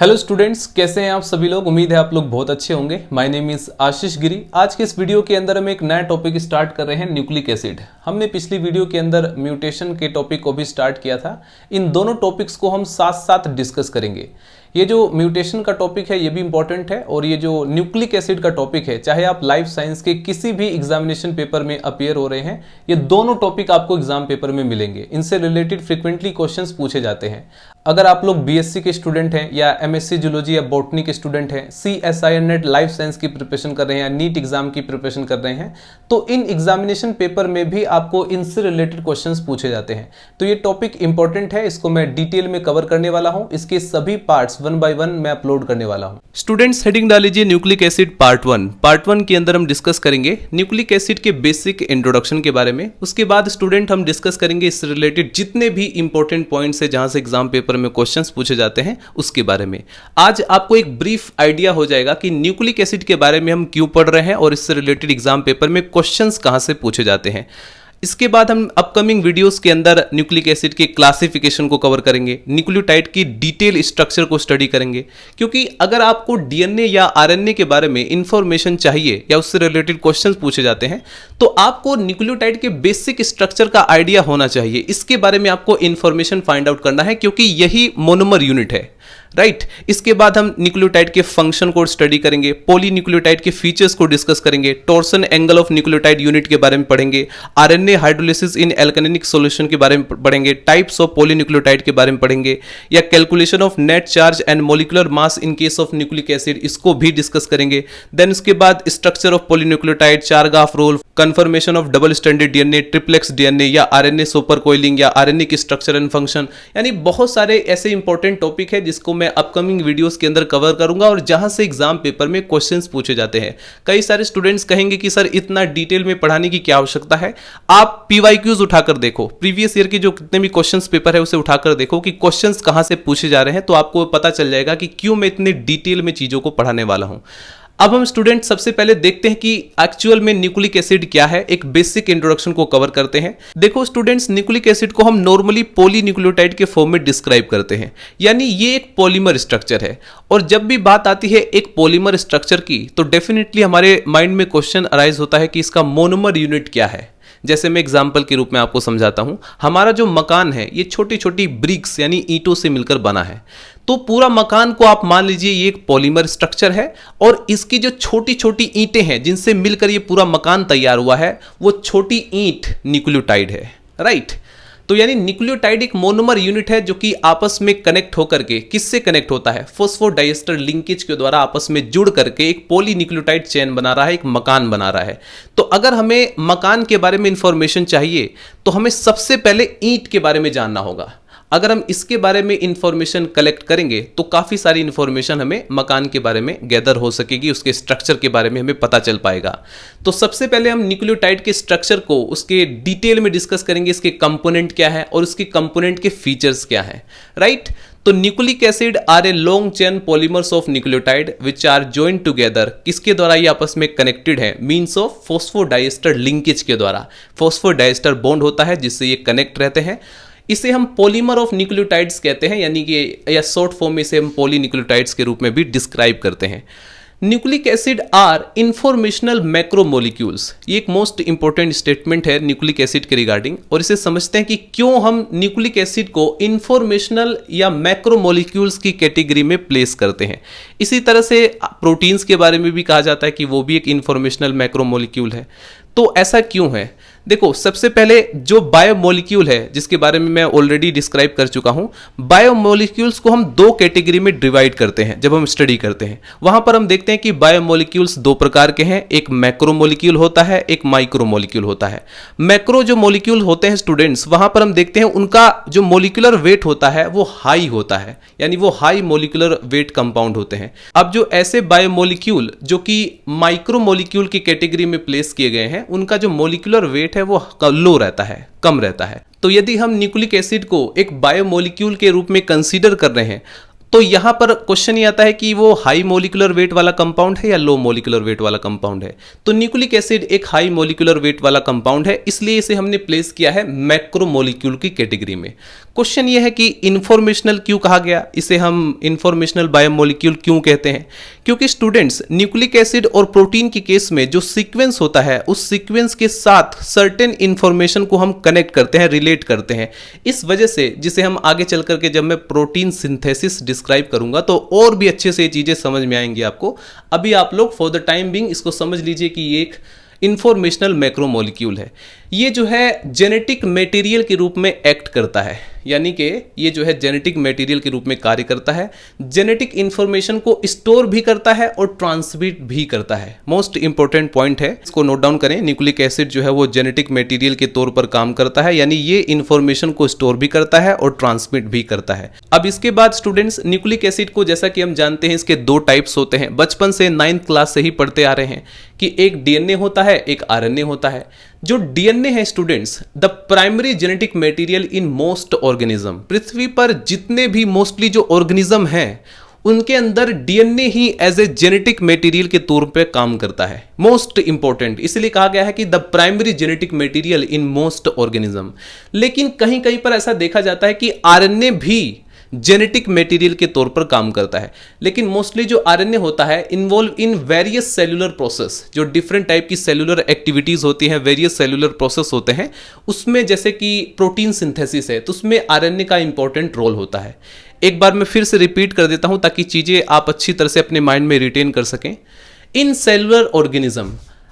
Hello students, कैसे हैं आप सभी लोग। उम्मीद है आप लोग बहुत अच्छे होंगे। माय नेम इज आशीष गिरी। आज के इस वीडियो के अंदर हम एक नया टॉपिक स्टार्ट कर रहे हैं, न्यूक्लिक एसिड। हमने पिछली वीडियो के अंदर म्यूटेशन के टॉपिक को भी स्टार्ट किया था। इन दोनों टॉपिक्स को हम साथ साथ डिस्कस करेंगे। ये जो म्यूटेशन का टॉपिक है ये भी इंपॉर्टेंट है, और ये जो न्यूक्लिक एसिड का टॉपिक है, चाहे आप लाइफ साइंस के किसी भी एग्जामिनेशन पेपर में अपीयर हो रहे हैं, ये दोनों टॉपिक आपको एग्जाम पेपर में मिलेंगे। इनसे रिलेटेड फ्रिक्वेंटली क्वेश्चंस पूछे जाते हैं। अगर आप लोग बीएससी के स्टूडेंट हैं या एमएससी जूलॉजी या बॉटनी के स्टूडेंट हैं, सीएसआईआर नेट लाइफ साइंस की प्रिपरेशन कर रहे हैं या नीट एग्जाम की प्रिपरेशन कर रहे हैं, तो इन एग्जामिनेशन पेपर में भी आपको इनसे रिलेटेड क्वेश्चंस पूछे जाते हैं। तो ये टॉपिक इंपॉर्टेंट है, इसको मैं डिटेल में कवर करने वाला हूं। इसके सभी पार्ट्स 1 बाय 1 मैं अपलोड करने वाला हूं। स्टूडेंट्स, हेडिंग डाल लीजिए न्यूक्लिक एसिड पार्ट 1। पार्ट 1 के अंदर हम डिस्कस करेंगे न्यूक्लिक एसिड के बेसिक इंट्रोडक्शन के बारे में। उसके बाद स्टूडेंट हम डिस्कस करेंगे इससे रिलेटेड जितने भी इंपॉर्टेंट पॉइंट्स है जहां से एग्जाम पेपर में क्वेश्चंस पूछे जाते हैं उसके बारे में। आज आपको एक ब्रीफ आइडिया हो जाएगा कि न्यूक्लिक एसिड के बारे में हम क्यों पढ़ रहे हैं और इससे रिलेटेड एग्जाम पेपर में क्वेश्चंस कहां से पूछे जाते हैं। इसके बाद हम अपकमिंग वीडियोस के अंदर न्यूक्लिक एसिड के क्लासिफिकेशन को कवर करेंगे, न्यूक्लियोटाइड की डिटेल स्ट्रक्चर को स्टडी करेंगे। क्योंकि अगर आपको डीएनए या आरएनए के बारे में इंफॉर्मेशन चाहिए या उससे रिलेटेड क्वेश्चंस पूछे जाते हैं, तो आपको न्यूक्लियोटाइड के बेसिक स्ट्रक्चर का आइडिया होना चाहिए। इसके बारे में आपको इंफॉर्मेशन फाइंड आउट करना है, क्योंकि यही मोनोमर यूनिट है, राइट। इसके बाद हम न्यूक्लियोटाइड के फंक्शन को स्टडी करेंगे, पॉलीन्यूक्लियोटाइड के फीचर्स को डिस्कस करेंगे, torsion angle of nucleotide unit के बारे में पढ़ेंगे, आरएनए हाइड्रोलिसिस इन एल्केनिक सॉल्यूशन के बारे में पढ़ेंगे, टाइप्स ऑफ पॉलीन्यूक्लियोटाइड के बारे में पढ़ेंगे, या calculation of net charge and molecular mass in case of nucleic acid, इसको भी डिस्कस करेंगे। देन उसके बाद structure of polynucleotide, Chargaff rule, conformation of double standard DNA, triplex DNA या आरएनए सुपर कोइलिंग या आरएनए की स्ट्रक्चर एंड फंक्शन, यानी बहुत सारे ऐसे इंपॉर्टेंट टॉपिक है जिसको मैं अपकमिंग वीडियोस के अंदर कवर करूंगा और जहां से एग्जाम पेपर में क्वेश्चंस पूछे जाते हैं। कई सारे स्टूडेंट्स कहेंगे कि सर इतना डिटेल में पढ़ाने की क्या आवश्यकता है। आप पीवाईक्यूज उठाकर देखो, प्रीवियस ईयर के जो कितने भी क्वेश्चंस पेपर है उसे उठाकर देखो कि क्वेश्चंस कहां से पूछे जा रहे हैं, तो आपको पता चल जाएगा कि क्यों मैं इतने डिटेल में चीजों को पढ़ाने वाला हूं। अब हम स्टूडेंट सबसे पहले देखते हैं कि एक्चुअल में न्यूक्लिक एसिड क्या है। एक बेसिक इंट्रोडक्शन को कवर करते हैं। देखो स्टूडेंट्स, न्यूक्लिक एसिड को हम नॉर्मली पॉलीन्यूक्लियोटाइड के फॉर्म में डिस्क्राइब करते हैं, यानी ये एक पॉलीमर स्ट्रक्चर है। और जब भी बात आती है एक पॉलीमर स्ट्रक्चर की, तो डेफिनेटली हमारे माइंड में क्वेश्चन अराइज होता है कि इसका मोनोमर यूनिट क्या है। जैसे मैं एग्जाम्पल के रूप में आपको समझाता हूं, हमारा जो मकान है ये छोटी छोटी ब्रिक्स यानी ईंटों से मिलकर बना है। तो पूरा मकान को आप मान लीजिए ये एक पॉलीमर स्ट्रक्चर है, और इसकी जो छोटी छोटी ईंटें हैं जिनसे मिलकर ये पूरा मकान तैयार हुआ है, वो छोटी ईंट न्यूक्लियोटाइड है, राइट। तो यानी न्यूक्लियोटाइड एक मोनोमर यूनिट है जो कि आपस में कनेक्ट होकर के, किससे कनेक्ट होता है, फॉस्फोडाइएस्टर लिंकेज के द्वारा आपस में जुड़ करके एक पॉलीन्यूक्लियोटाइड चेन बना रहा है, एक मकान बना रहा है। तो अगर हमें मकान के बारे में इंफॉर्मेशन चाहिए तो हमें सबसे पहले ईंट के बारे में जानना होगा। अगर हम इसके बारे में इंफॉर्मेशन कलेक्ट करेंगे तो काफ़ी सारी इंफॉर्मेशन हमें मकान के बारे में गैदर हो सकेगी, उसके स्ट्रक्चर के बारे में हमें पता चल पाएगा। तो सबसे पहले हम न्यूक्लियोटाइड के स्ट्रक्चर को उसके डिटेल में डिस्कस करेंगे, इसके कंपोनेंट क्या है और उसके कंपोनेंट के फीचर्स क्या है, राइट। तो nucleic acid are a long chain polymers of nucleotide which are joint together. किसके द्वारा ये आपस में कनेक्टेड है, मीन्स ऑफ फॉस्फोडाइएस्टर लिंकेज के द्वारा। फॉस्फोडाइएस्टर बॉन्ड होता है जिससे ये कनेक्ट रहते हैं। इसे हम पॉलीमर ऑफ न्यूक्लियोटाइड्स कहते हैं, यानी कि या शॉर्ट फॉर्म में इसे हम पॉलीन्यूक्लियोटाइड्स के रूप में भी डिस्क्राइब करते हैं। Nucleic acid are informational macromolecules, ये एक मोस्ट इंपॉर्टेंट स्टेटमेंट है न्यूक्लिक एसिड के रिगार्डिंग, और इसे समझते हैं कि क्यों हम न्यूक्लिक एसिड को इंफॉर्मेशनल या मैक्रोमोलिक्यूल्स की कैटेगरी में प्लेस करते हैं। इसी तरह से प्रोटीन्स के बारे में भी कहा जाता है कि वो भी एक इंफॉर्मेशनल मैक्रोमोलिक्यूल है। तो ऐसा क्यों है? देखो, सबसे पहले जो बायोमोलिक्यूल है जिसके बारे में मैं ऑलरेडी डिस्क्राइब कर चुका हूं, बायोमोलिक्यूल्स को हम दो कैटेगरी में डिवाइड करते हैं जब हम स्टडी करते हैं। वहां पर हम देखते हैं कि बायोमोलिक्यूल्स दो प्रकार के हैं, एक मैक्रोमोलिक्यूल होता है, एक माइक्रोमोलिक्यूल होता है। मैक्रो जो मोलिक्यूल होते हैं स्टूडेंट्स, वहां पर हम देखते हैं उनका जो मोलिकुलर वेट होता है वो हाई होता है, यानी वो हाई मोलिकुलर वेट कंपाउंड होते हैं। अब जो ऐसे बायोमोलिक्यूल जो कि माइक्रोमोलिक्यूल की कैटेगरी में प्लेस किए गए हैं, उनका जो मोलिकुलर वेट है वो लो रहता है, कम रहता है। तो यदि हम न्यूक्लिक एसिड को एक बायोमोलिक्यूल के रूप में कंसीडर कर रहे हैं तो यहां पर क्वेश्चन ये आता है कि वो हाई मोलिकुलर वेट वाला कंपाउंड है या लो मोलिकुलर वेट वाला कंपाउंड है। तो न्यूक्लिक एसिड एक हाई मोलिकुलर वेट वाला कंपाउंड है, इसलिए इसे हमने प्लेस किया है मैक्रोमोलिक्यूल की कैटेगरी में। क्वेश्चन ये है कि इंफॉर्मेशनल क्यों कहा गया, इसे हम इंफॉर्मेशनल बायोमोलिक्यूल क्यों कहते हैं? क्योंकि स्टूडेंट्स न्यूक्लिक एसिड और प्रोटीन के केस में जो सीक्वेंस होता है उस सीक्वेंस के साथ सर्टेन इंफॉर्मेशन को हम कनेक्ट करते हैं, रिलेट करते हैं। इस वजह से जिसे हम आगे चल करके जब मैं प्रोटीन सिंथेसिस डिस्क्राइब करूंगा तो और भी अच्छे से ये चीजें समझ में आएंगी आपको। अभी आप लोग फॉर द टाइम बिंग इसको समझ लीजिए कि ये एक इंफॉर्मेशनल मैक्रोमोलिक्यूल है। ये जो है जेनेटिक मटेरियल के रूप में एक्ट करता है, यानी कि ये जो है जेनेटिक मटेरियल के रूप में कार्य करता है, जेनेटिक इंफॉर्मेशन को स्टोर भी करता है और ट्रांसमिट भी करता है। मोस्ट इंपॉर्टेंट पॉइंट है, इसको नोट डाउन करें। न्यूक्लिक एसिड जो है वो जेनेटिक मटेरियल के तौर पर काम करता है, यानी ये इंफॉर्मेशन को स्टोर भी करता है और ट्रांसमिट भी करता है। अब इसके बाद स्टूडेंट्स न्यूक्लिक एसिड को जैसा कि हम जानते हैं इसके दो टाइप्स होते हैं, बचपन से 9th क्लास से ही पढ़ते आ रहे हैं कि एक डीएनए होता है, एक आरएनए होता है। जो डीएनए है students, the primary genetic material in most organism. पृथ्वी पर जितने भी मोस्टली जो ऑर्गेनिज्म हैं उनके अंदर डीएनए ही एज ए जेनेटिक मटेरियल के तौर पे काम करता है। मोस्ट इंपॉर्टेंट इसलिए कहा गया है कि the primary genetic material in most organism. लेकिन कहीं कहीं पर ऐसा देखा जाता है कि आरएनए भी जेनेटिक मटेरियल के तौर पर काम करता है, लेकिन मोस्टली जो आरएनए होता है involve in various cellular process. जो डिफरेंट टाइप की सेलुलर एक्टिविटीज होती हैं, वेरियस सेलुलर प्रोसेस होते हैं, उसमें जैसे कि प्रोटीन सिंथेसिस है तो उसमें आरएनए का इंपॉर्टेंट रोल होता है। एक बार मैं फिर से रिपीट कर देता हूं ताकि चीजें आप अच्छी तरह से अपने माइंड में रिटेन कर सकें। इन सेलुलर ऑर्गेनिज्म,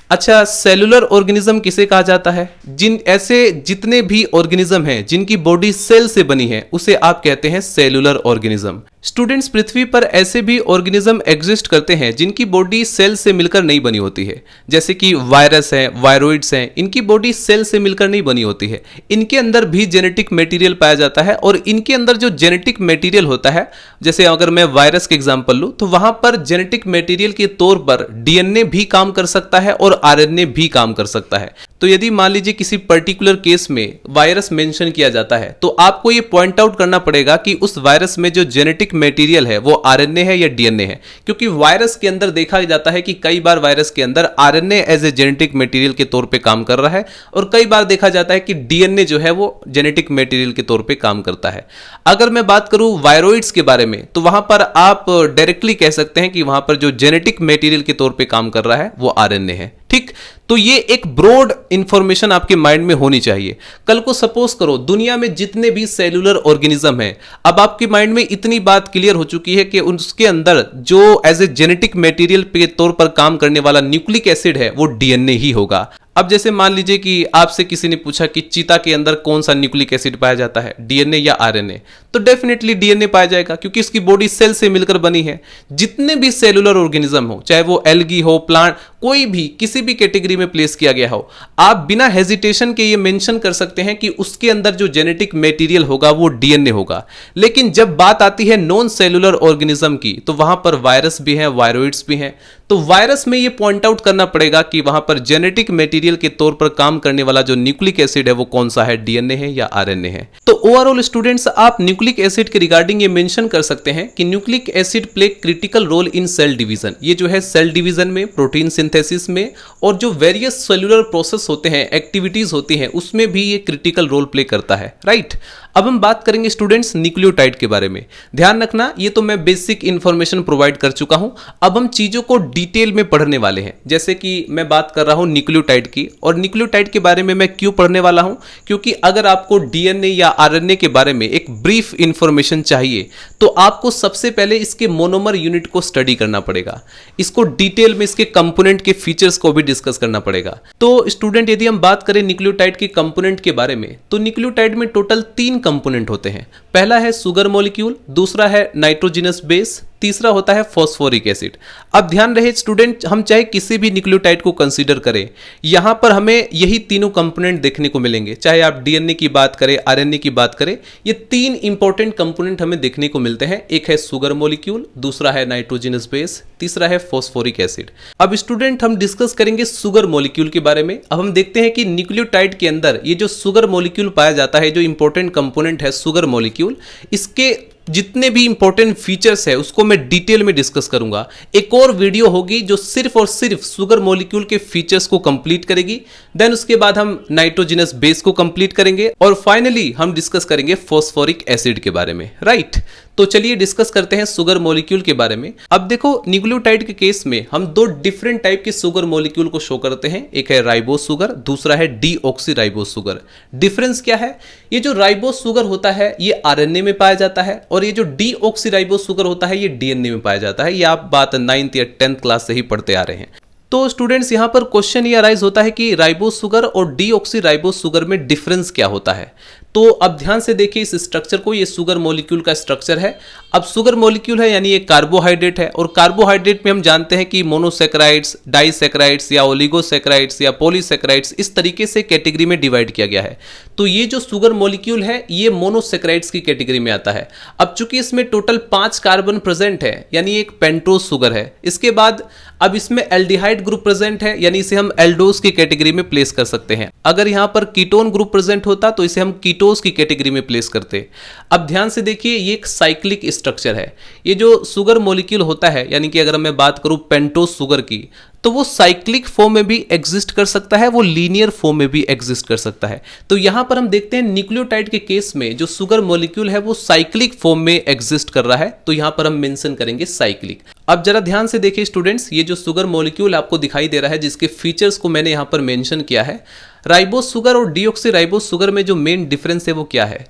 अच्छा सेलुलर ऑर्गेनिज्म किसे कहा जाता है? जितने भी ऑर्गेनिज्म हैं जिनकी बॉडी सेल से बनी है उसे आप कहते हैं सेलुलर ऑर्गेनिज्म। स्टूडेंट्स, पृथ्वी पर ऐसे भी ऑर्गेनिज्म एग्जिस्ट करते हैं जिनकी बॉडी सेल से मिलकर नहीं बनी होती है, जैसे कि वायरस हैं, वायरोइड्स हैं, इनकी बॉडी सेल से मिलकर नहीं बनी होती है। इनके अंदर भी जेनेटिक मटेरियल पाया जाता है और इनके अंदर जो जेनेटिक मटेरियल होता है, जैसे अगर मैं वायरस के एग्जांपल लूं तो वहां पर जेनेटिक मटेरियल के तौर पर डीएनए भी काम कर सकता है और आरएनए भी काम कर सकता है। तो यदि मान लीजिए किसी पर्टिकुलर केस में वायरस मेंशन किया जाता है तो आपको ये पॉइंट आउट करना पड़ेगा कि उस वायरस में जो जेनेटिक मटेरियल है वो आरएनए है या डीएनए है, क्योंकि वायरस के अंदर देखा जाता है कि कई बार वायरस के अंदर RNA as a genetic material के तौर पे काम कर रहा है और कई बार देखा जाता है कि डीएनए जो है वो जेनेटिक मटेरियल के तौर पे काम करता है। अगर मैं बात करूं वायरोइड्स के बारे में तो वहां पर आप डायरेक्टली कह सकते हैं कि वहां पर जो जेनेटिक मटेरियल के तौर पे काम कर रहा है वो आरएनए है। ठीक, तो ये एक ब्रॉड इंफॉर्मेशन आपके माइंड में होनी चाहिए। कल को सपोज करो दुनिया में जितने भी सेलुलर ऑर्गेनिज्म हैं, अब आपके माइंड में इतनी बात क्लियर हो चुकी है कि उसके अंदर जो एज ए जेनेटिक मटेरियल के तौर पर काम करने वाला न्यूक्लिक एसिड है वो डीएनए ही होगा। अब जैसे मान लीजिए कि आपसे किसी ने पूछा कि चीता के अंदर कौन सा न्यूक्लिक एसिड पाया जाता है, डीएनए या आरएनए, तो डेफिनेटली डीएनए पाया जाएगा क्योंकि इसकी बॉडी सेल से मिलकर बनी है। जितने भी सेलुलर ऑर्गेनिज्म हो, चाहे वो एल्गी हो, प्लांट, कोई भी किसी भी कैटेगरी में प्लेस किया गया हो, आप बिना हेजिटेशन के ये मेंशन कर सकते हैं कि उसके अंदर जो जेनेटिक मटेरियल होगा वो डीएनए होगा। लेकिन जब बात आती है नॉन सेलुलर ऑर्गेनिज्म की तो वहां पर वायरस भी है, वायरोइड्स भी हैं। तो वायरस में ये पॉइंट आउट करना पड़ेगा कि वहां पर जेनेटिक मटेरियल के तौर पर काम करने वाला जो न्यूक्लिक एसिड है वो कौन सा है, डीएनए है या आरएनए है। तो ओवरऑल स्टूडेंट्स, आप न्यूक्लिक एसिड के रिगार्डिंग ये मेंशन कर सकते हैं कि nucleic acid play critical role in cell division. ये जो है सेल डिवीजन में, प्रोटीन सिंथेसिस में और जो वेरियस सेलुलर प्रोसेस होते हैं, एक्टिविटीज होती हैं, उसमें भी ये क्रिटिकल रोल प्ले करता है। राइट, अब हम बात करेंगे स्टूडेंट्स न्यूक्लियोटाइड के बारे में। ध्यान रखना, ये तो मैं बेसिक इंफॉर्मेशन प्रोवाइड कर चुका हूं, अब हम चीजों को डिटेल में पढ़ने वाले हैं। जैसे कि मैं बात कर रहा हूं न्यूक्लियोटाइड की, और न्यूक्लियोटाइड के बारे में मैं क्यों पढ़ने वाला हूं, क्योंकि अगर आपको डीएनए या आरएनए के बारे में एक ब्रीफ इंफॉर्मेशन चाहिए तो आपको सबसे पहले इसके मोनोमर यूनिट को स्टडी करना पड़ेगा, इसको डिटेल में इसके कंपोनेंट के फीचर्स को भी डिस्कस करना पड़ेगा। तो स्टूडेंट, यदि हम बात करें न्यूक्लियोटाइड के कंपोनेंट के बारे में तो न्यूक्लियोटाइड में टोटल 3 कंपोनेंट होते हैं। पहला है सुगर मॉलिक्यूल, दूसरा है नाइट्रोजनस बेस, तीसरा होता है फॉस्फोरिक एसिड। अब ध्यान रहे स्टूडेंट, हम चाहे किसी भी न्यूक्लियोटाइड को कंसीडर करें, यहां पर हमें यही तीनों कंपोनेंट देखने को मिलेंगे। चाहे आप डीएनए की बात करें, आरएनए की बात करें, ये 3 इंपॉर्टेंट कंपोनेंट हमें देखने को मिलते हैं। एक है सुगर मॉलिक्यूल, दूसरा है नाइट्रोजनस बेस, तीसरा है फॉस्फोरिक एसिड। अब स्टूडेंट, हम डिस्कस करेंगे सुगर मॉलिक्यूल के बारे में। अब हम देखते हैं कि न्यूक्लियोटाइड के अंदर ये जो सुगर मॉलिक्यूल पाया जाता है, जो इंपॉर्टेंट कंपोनेंट है सुगर मॉलिक्यूल, इसके जितने भी इंपॉर्टेंट फीचर्स है उसको मैं डिटेल में डिस्कस करूंगा। एक और वीडियो होगी जो सिर्फ और सिर्फ शुगर मॉलिक्यूल के फीचर्स को कंप्लीट करेगी। देन उसके बाद हम नाइट्रोजनस बेस को कंप्लीट करेंगे और फाइनली हम डिस्कस करेंगे फॉस्फोरिक एसिड के बारे में, राइट। तो चलिए डिस्कस करते हैं शुगर मॉलिक्यूल के बारे में। अब देखो, न्यूक्लियोटाइड के केस में हम दो डिफरेंट टाइप के शुगर मॉलिक्यूल को शो करते हैं। एक है राइबोस शुगर, दूसरा है डीऑक्सीराइबोस शुगर। डिफरेंस क्या है? ये जो राइबोस शुगर होता है ये आरएनए में पाया जाता है और ये जो डीऑक्सीराइबोस शुगर होता है ये डीएनए में पाया जाता है। ये आप बात 9th या 10th क्लास से ही पढ़ते आ रहे हैं। तो स्टूडेंट्स, यहां पर क्वेश्चन ये अराइज होता है कि राइबोस शुगर और डीऑक्सीराइबोस शुगर में डिफरेंस क्या होता है। तो अब ध्यान से देखिए इस स्ट्रक्चर को, ये शुगर मॉलिक्यूल का स्ट्रक्चर है। अब शुगर मॉलिक्यूल है यानी ये कार्बोहाइड्रेट है और कार्बोहाइड्रेट में हम जानते हैं कि मोनोसैकेराइड्स, डाइसैकेराइड्स या ओलिगोसैकेराइड्स या पॉलीसैकेराइड्स इस तरीके से कैटेगरी में डिवाइड किया गया है। तो ये जो शुगर मॉलिक्यूल है ये मोनोसैकेराइड्स की कैटेगरी में आता है। अब चूंकि इसमें टोटल 5 कार्बन प्रेजेंट है यानी एक पेंटोज शुगर है। इसके बाद अब इसमें एल्डिहाइड ग्रुप प्रेजेंट है यानी इसे हम एल्डोज की कैटेगरी में प्लेस कर सकते हैं। अगर यहां पर कीटोन ग्रुप प्रेजेंट होता तो इसे हम कीटोज की कैटेगरी में प्लेस करते। अब ध्यान से देखिए ये एक साइक्लिक स्ट्रक्चर है। ये जो शुगर मॉलिक्यूल होता है यानी कि अगर मैं बात करूं पेंटोज शुगर की, तो वो साइक्लिक फॉर्म में भी एग्जिस्ट कर सकता है, वो लीनियर फॉर्म में भी एग्जिस्ट कर सकता है। तो यहां पर हम देखते हैं न्यूक्लियोटाइड के केस में जो शुगर मॉलिक्यूल है वो साइक्लिक फॉर्म में एग्जिस्ट कर रहा है, तो यहां पर हम मेंशन करेंगे साइक्लिक। अब जरा ध्यान से देखिए स्टूडेंट्स, ये जो शुगर मॉलिक्यूल आपको दिखाई दे रहा है जिसके फीचर्स को मैंने यहां पर मेंशन किया है, राइबोस शुगर और डीऑक्सीराइबोस शुगर में जो मेन डिफरेंस है वो क्या है?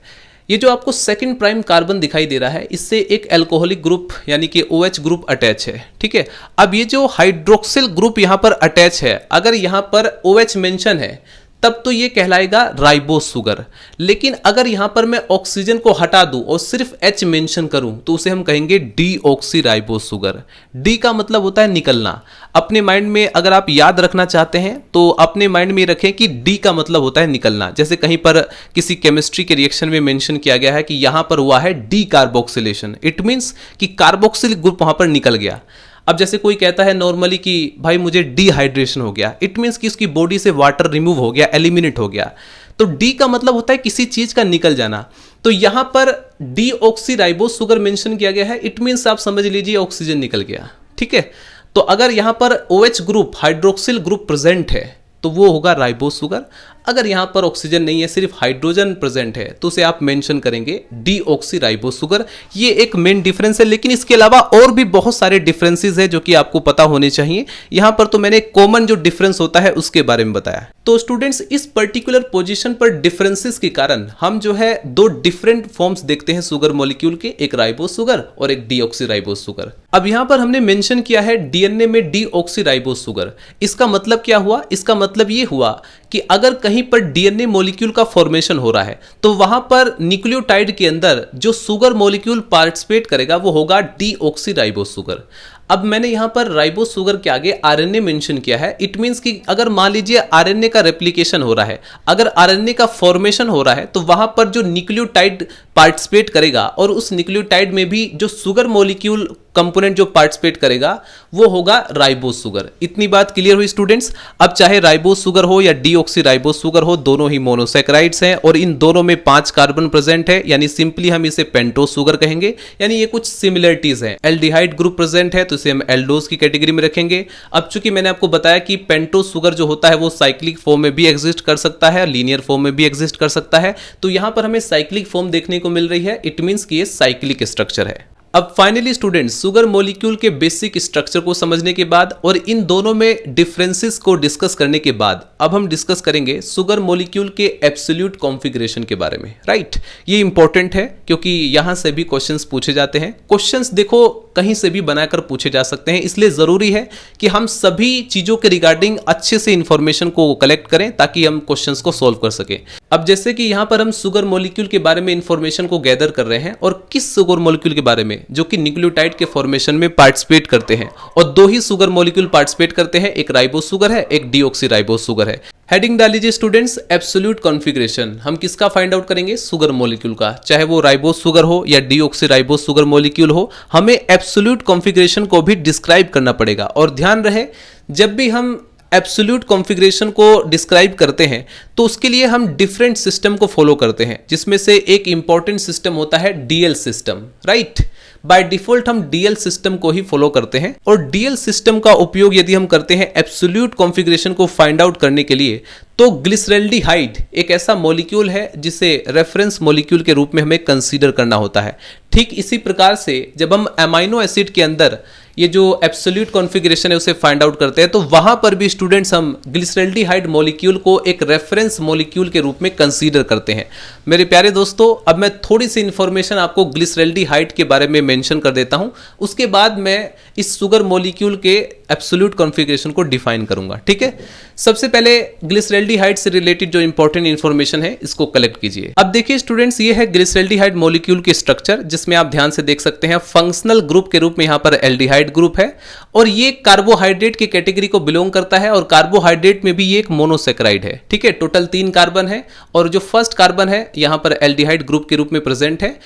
ये जो आपको सेकंड प्राइम कार्बन दिखाई दे रहा है इससे एक अल्कोहलिक ग्रुप यानी कि OH ग्रुप अटैच है, ठीक है। अब ये जो हाइड्रोक्सिल ग्रुप यहां पर अटैच है, अगर यहां पर OH मेंशन है तब तो ये कहलाएगा राइबोस शुगर। लेकिन अगर यहां पर मैं ऑक्सीजन को हटा दूं और सिर्फ H मेंशन करूं तो उसे हम कहेंगे डीऑक्सीराइबोस शुगर। डी का मतलब होता है निकलना। अपने माइंड में अगर आप याद रखना चाहते हैं तो अपने माइंड में रखें कि डी का मतलब होता है निकलना। जैसे कहीं पर किसी केमिस्ट्री के रिएक्शन में मेंशन किया गया है कि यहां पर हुआ है डी कार्बोक्सिलेशन, इट मींस कि कार्बोक्सिल ग्रुप वहां पर निकल गया। अब जैसे कोई कहता है नॉर्मली कि भाई मुझे डिहाइड्रेशन हो गया, इट मींस कि उसकी बॉडी से वाटर रिमूव हो गया, एलिमिनेट हो गया। तो डी का मतलब होता है किसी चीज का निकल जाना। तो यहां पर डीऑक्सीराइबोस शुगर मेंशन किया गया है, इट मींस आप समझ लीजिए ऑक्सीजन निकल गया, ठीक है। तो अगर यहां पर OH group, hydroxyl group present है तो वो होगा राइबोस शुगर। अगर यहां पर ऑक्सीजन नहीं है, सिर्फ हाइड्रोजन प्रेजेंट है, तो उसे आप मेंशन करेंगे डीऑक्सीराइबोस शुगर। ये एक मेन डिफरेंस है, लेकिन इसके अलावा और भी बहुत सारे डिफरेंसेस है जो कि आपको पता होने चाहिए। यहां पर तो मैंने कॉमन जो डिफरेंस होता है उसके बारे में बताया। तो स्टूडेंट्स, इस पर्टिकुलर पोजीशन पर डिफरेंसेस के कारण हम जो है दो डिफरेंट फॉर्म्स देखते हैं शुगर मॉलिक्यूल के, एक राइबोस शुगर और एक डीऑक्सीराइबोस शुगर। अब यहां पर हमने मेंशन किया है डीएनए में डीऑक्सीराइबोस शुगर। इसका मतलब क्या हुआ? इसका मतलब ये हुआ कि अगर कहीं पर डीएनए मॉलिक्यूल का फॉर्मेशन हो रहा है तो वहां पर न्यूक्लियोटाइड के अंदर जो शुगर मॉलिक्यूल पार्टिसिपेट करेगा वो होगा डीऑक्सीराइबोस शुगर। अब मैंने यहां पर राइबोस शुगर के आगे आरएनए मेंशन किया है, इट मींस कि अगर मान लीजिए आरएनए का रेप्लिकेशन हो रहा है, अगर आरएनए का फॉर्मेशन हो रहा है तो वहां पर जो न्यूक्लियोटाइड पार्टिसिपेट करेगा और उस न्यूक्लियोटाइड में भी जो शुगर मॉलिक्यूल कंपोनेंट जो पार्टिसिपेट करेगा वो होगा राइबोस शुगर। इतनी बात क्लियर हुई स्टूडेंट्स। अब चाहे राइबोस शुगर हो या डीऑक्सीराइबोस शुगर हो, दोनों ही मोनोसैकेराइड्स हैं और इन दोनों में 5 कार्बन प्रेजेंट है, यानी सिंपली हम इसे पेंटोज शुगर कहेंगे। यानी ये कुछ सिमिलरिटीज हैं। एल्डिहाइड ग्रुप प्रेजेंट है तो इसे हम एल्डोज की कैटेगरी में रखेंगे। अब चूंकि मैंने आपको बताया कि पेंटोज शुगर जो होता है वो साइक्लिक फॉर्म में भी एग्जिस्ट कर सकता है, लीनियर फॉर्म में भी एग्जिस्ट कर सकता है, तो यहां पर हमें साइक्लिक फॉर्म देखने को मिल रही है। इट मींस कि ये साइक्लिक स्ट्रक्चर है। अब फाइनली स्टूडेंट्स, शुगर मॉलिक्यूल के बेसिक स्ट्रक्चर को समझने के बाद और इन दोनों में डिफरेंसेस को डिस्कस करने के बाद अब हम डिस्कस करेंगे शुगर मॉलिक्यूल के एब्सोल्यूट कॉन्फ़िगरेशन के बारे में, राइट। ये इंपॉर्टेंट है क्योंकि यहां से भी क्वेश्चंस पूछे जाते हैं। क्वेश्चंस देखो कहीं से भी बनाकर पूछे जा सकते हैं, इसलिए जरूरी है कि हम सभी चीजों के रिगार्डिंग अच्छे से इंफॉर्मेशन को कलेक्ट करें ताकि हम क्वेश्चंस को सोल्व कर सकें। अब जैसे कि यहां पर हम शुगर मॉलिक्यूल के बारे में इंफॉर्मेशन को गैदर कर रहे हैं और किस शुगर मॉलिक्यूल के बारे में, जो कि न्यूक्लियोटाइड के फॉर्मेशन में पार्टिसिपेट करते हैं, और दो ही शुगर मॉलिक्यूल पार्टिसिपेट करते हैं, एक राइबोस शुगर है, एक डीऑक्सीराइबोस शुगर है। हेडिंग डाल लीजिए स्टूडेंट्स, एब्सोल्यूट कॉन्फ़िगरेशन। हम किसका फाइंड आउट करेंगे? शुगर मॉलिक्यूल का, चाहे वो राइबोस शुगर हो या डीऑक्सीराइबोस शुगर मॉलिक्यूल हो, हमें एब्सोल्यूट कॉन्फ़िगरेशन को भी डिस्क्राइब करना पड़ेगा। और ध्यान रहे, जब भी हम एब्सोल्यूट कॉन्फ़िगरेशन को डिस्क्राइब करते हैं तो उसके लिए हम डिफरेंट सिस्टम को फॉलो करते हैं, जिसमें से एक इंपॉर्टेंट सिस्टम होता है DL system, right. By default हम डीएल सिस्टम को ही फॉलो करते हैं और डीएल सिस्टम का उपयोग यदि हम करते हैं एब्सोल्यूट कॉन्फ़िगरेशन को फाइंड आउट करने के लिए, तो ग्लिसरल्डिहाइड एक ऐसा मॉलिक्यूल है जिसे रेफरेंस मॉलिक्यूल के रूप में हमें कंसीडर करना होता है। ठीक इसी प्रकार से जब हम अमाइनो एसिड के अंदर ये जो एब्सोल्यूट कॉन्फ़िगरेशन है उसे फाइंड आउट करते हैं, तो वहां पर भी स्टूडेंट्स हम ग्लिसरल्डिहाइड मॉलिक्यूल को एक रेफरेंस मॉलिक्यूल के रूप में कंसीडर करते हैं। मेरे प्यारे दोस्तों, अब मैं थोड़ी सी इंफॉर्मेशन आपको ग्लिसरल्डिहाइड के बारे में मेंशन कर देता हूं, उसके बाद मैं इस शुगर मॉलिक्यूल के एब्सोल्यूट कॉन्फ़िगरेशन को डिफाइन करूंगा, ठीक है। सबसे पहले ग्लिसरल्डिहाइड से रिलेटेड जो इंपॉर्टेंट इंफॉर्मेशन है इसको कलेक्ट कीजिए। अब देखिए स्टूडेंट्स, ये है ग्लिसरल्डिहाइड मॉलिक्यूल की स्ट्रक्चर, जिसमें आप ध्यान से देख सकते हैं फंक्शनल ग्रुप के रूप में यहां पर एल्डिहाइड ग्रुप है और ये कार्बोहाइड्रेट की कैटेगरी को बिलोंग करता है और कार्बोहाइड्रेट में भी ये एक मोनोसेकेराइड है, ठीक है। टोटल 3 कार्बन है और जो फर्स्ट कार्बन है यहां पर एल्डिहाइड ग्रुप के रूप में प्रेजेंट है।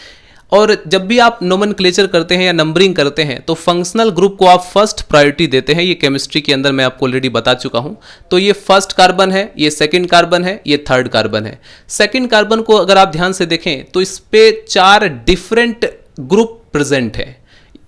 और जब भी आप नोमेनक्लेचर करते हैं या नंबरिंग करते हैं तो फंक्शनल ग्रुप को आप फर्स्ट प्रायोरिटी देते हैं। ये केमिस्ट्री के अंदर मैं आपको ऑलरेडी बता चुका हूं। तो ये फर्स्ट कार्बन है, ये सेकंड कार्बन है, ये थर्ड कार्बन है। सेकंड कार्बन को अगर आप ध्यान से देखें तो इस पे 4 डिफरेंट ग्रुप प्रेजेंट है।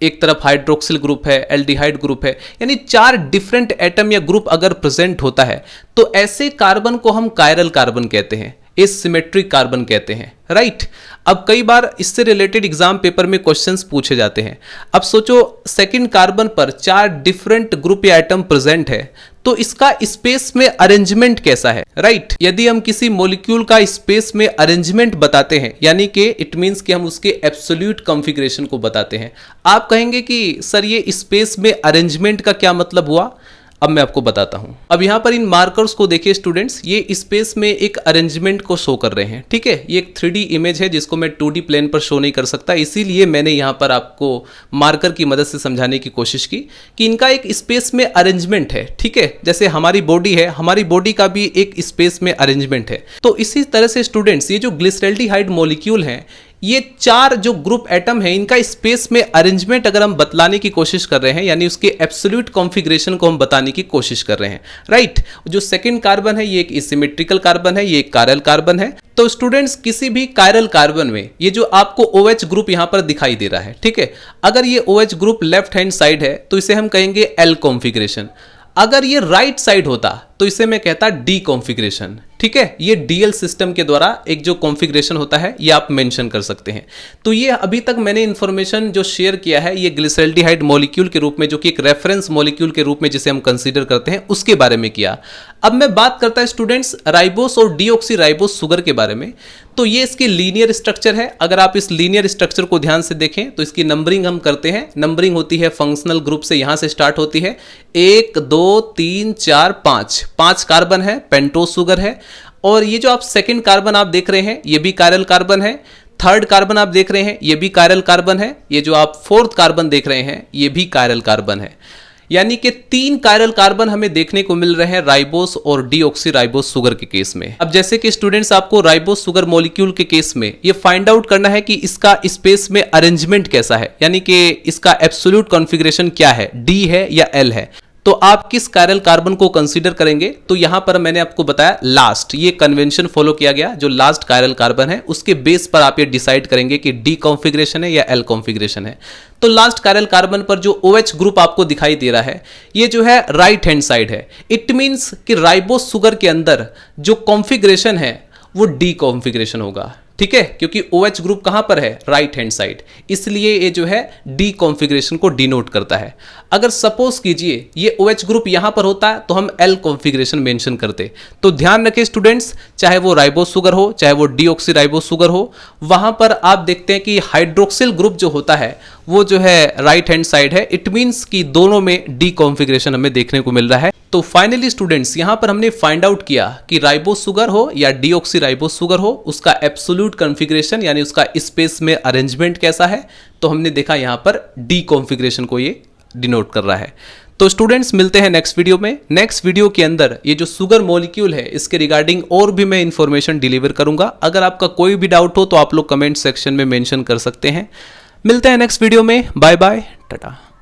एक तरफ हाइड्रोक्सिल ग्रुप है, एल्डिहाइड ग्रुप है, यानी 4 डिफरेंट एटम या ग्रुप अगर प्रेजेंट होता है तो ऐसे कार्बन को हम कायरल कार्बन कहते हैं, एसिमेट्रिक कार्बन कहते हैं, राइट। अब कई बार इससे रिलेटेड एग्जाम पेपर में क्वेश्चंस पूछे जाते हैं। अब सोचो सेकंड कार्बन पर 4 डिफरेंट ग्रुप या एटम प्रेजेंट है, तो इसका स्पेस में अरेंजमेंट कैसा है, राइट। यदि हम किसी मॉलिक्यूल का स्पेस में अरेंजमेंट बताते हैं, यानी कि इट मींस कि हम उसके एब्सोल्यूट कॉन्फ़िगरेशन को बताते हैं। आप कहेंगे कि सर ये स्पेस में अरेंजमेंट का क्या मतलब हुआ? अब मैं आपको बताता हूं। अब यहां पर इन मार्कर्स को देखिए स्टूडेंट्स, ये स्पेस में एक अरेंजमेंट को शो कर रहे हैं, ठीक है। ये एक 3D इमेज है जिसको मैं 2D प्लेन पर शो नहीं कर सकता, इसीलिए मैंने यहां पर आपको मार्कर की मदद से समझाने की कोशिश की कि इनका एक स्पेस में अरेंजमेंट है, ठीक है। जैसे हमारी बॉडी है, हमारी बॉडी का भी एक स्पेस में अरेंजमेंट है। तो इसी तरह से स्टूडेंट्स ये जो ग्लिसरल्डिहाइड मॉलिक्यूल है, ये 4 जो ग्रुप एटम है, इनका स्पेस में अरेंजमेंट अगर हम बतलाने की कोशिश कर रहे हैं, यानी उसके एब्सोल्यूट कॉन्फ़िगरेशन को हम बताने की कोशिश कर रहे हैं, राइट। जो सेकंड कार्बन है ये एक एसिमेट्रिकल कार्बन है, ये एक कायरल कार्बन है। तो स्टूडेंट्स किसी भी कायरल कार्बन में ये जो आपको OH ग्रुप यहां पर दिखाई दे रहा है, ठीक है, अगर ये OH group left hand side है तो इसे हम कहेंगे L कॉन्फ़िगरेशन। अगर ये राइट साइड होता तो इसे मैं कहता डी कॉन्फ़िगरेशन, ठीक है। ये डीएल सिस्टम के द्वारा एक जो कॉन्फ़िगरेशन होता है ये आप मेंशन कर सकते हैं। तो ये अभी तक मैंने इंफॉर्मेशन जो शेयर किया है ये ग्लिसरल्डिहाइड मॉलिक्यूल के रूप में, जो कि एक रेफरेंस मॉलिक्यूल के रूप में जिसे हम कंसीडर करते हैं, उसके बारे में किया। अब मैं बात करता है स्टूडेंट्स राइबोस और डीऑक्सीराइबोस शुगर के बारे में। तो ये इसकी लीनियर स्ट्रक्चर है। अगर आप इस लीनियर स्ट्रक्चर को ध्यान से देखें तो इसकी नंबरिंग हम करते हैं। नंबरिंग होती है फंक्शनल ग्रुप से, यहां से स्टार्ट होती है 1 2 3 4 5 कार्बन है, पेंटोस शुगर है। और ये जो आप सेकंड कार्बन आप देख रहे हैं ये भी कायरल कार्बन है। थर्ड कार्बन आप देख रहे हैं ये भी कायरल कार्बन है। ये जो आप फोर्थ कार्बन देख रहे हैं ये भी कायरल कार्बन है। यानी कि 3 कायरल कार्बन हमें देखने को मिल रहे हैं राइबोस और डीऑक्सीराइबोस शुगर के केस में। अब जैसे कि स्टूडेंट्स आपको राइबोस शुगर मॉलिक्यूल के केस में ये फाइंड आउट करना है कि इसका स्पेस में अरेंजमेंट कैसा है, यानी कि इसका एब्सोल्यूट कॉन्फ़िगरेशन क्या है, डी है या एल है। तो आप किस कायरल कार्बन को कंसीडर करेंगे? तो यहां पर मैंने आपको बताया लास्ट, ये कन्वेंशन फॉलो किया गया, जो लास्ट कायरल कार्बन है उसके बेस पर आप ये डिसाइड करेंगे कि डी कॉन्फ़िगरेशन है या एल कॉन्फ़िगरेशन है। तो लास्ट कायरल कार्बन पर जो OH ग्रुप आपको दिखाई दे रहा है ये जो है राइट हैंड साइड है। इट मींस कि राइबोस शुगर के अंदर जो कॉन्फ़िगरेशन है वो डी कॉन्फ़िगरेशन होगा, ठीक है, क्योंकि OH ग्रुप कहां पर है, राइट हैंड साइड, इसलिए ये जो है डी कॉन्फ़िगरेशन को डिनोट करता है। अगर सपोज कीजिए ये OH ग्रुप यहां पर होता है तो हम L कॉन्फ़िगरेशन मेंशन करते। तो ध्यान रखें स्टूडेंट्स, चाहे वो राइबोस शुगर हो चाहे वो डीऑक्सीराइबोस शुगर हो, वहां पर आप देखते हैं कि हाइड्रोक्सिल ग्रुप जो होता है वो जो है राइट हैंड साइड है। इट मींस कि दोनों में डी कॉन्फ़िगरेशन हमें देखने को मिल रहा है। तो फाइनली स्टूडेंट्स यहां पर हमने फाइंड आउट किया कि राइबोस शुगर हो या डीऑक्सीराइबोस शुगर हो, उसका एब्सोल्यूट कॉन्फ़िगरेशन यानी उसका स्पेस में अरेंजमेंट कैसा है। तो हमने देखा यहां पर डी कॉन्फ़िगरेशन को ये डिनोट कर रहा है। तो स्टूडेंट्स मिलते हैं नेक्स्ट वीडियो में। नेक्स्ट वीडियो के अंदर ये जो शुगर मॉलिक्यूल है इसके रिगार्डिंग और भी मैं इंफॉर्मेशन डिलीवर करूंगा। अगर आपका कोई भी डाउट हो तो आप लोग कमेंट सेक्शन में मेंशन कर सकते हैं। मिलते हैं नेक्स्ट वीडियो में। Bye bye, Tata.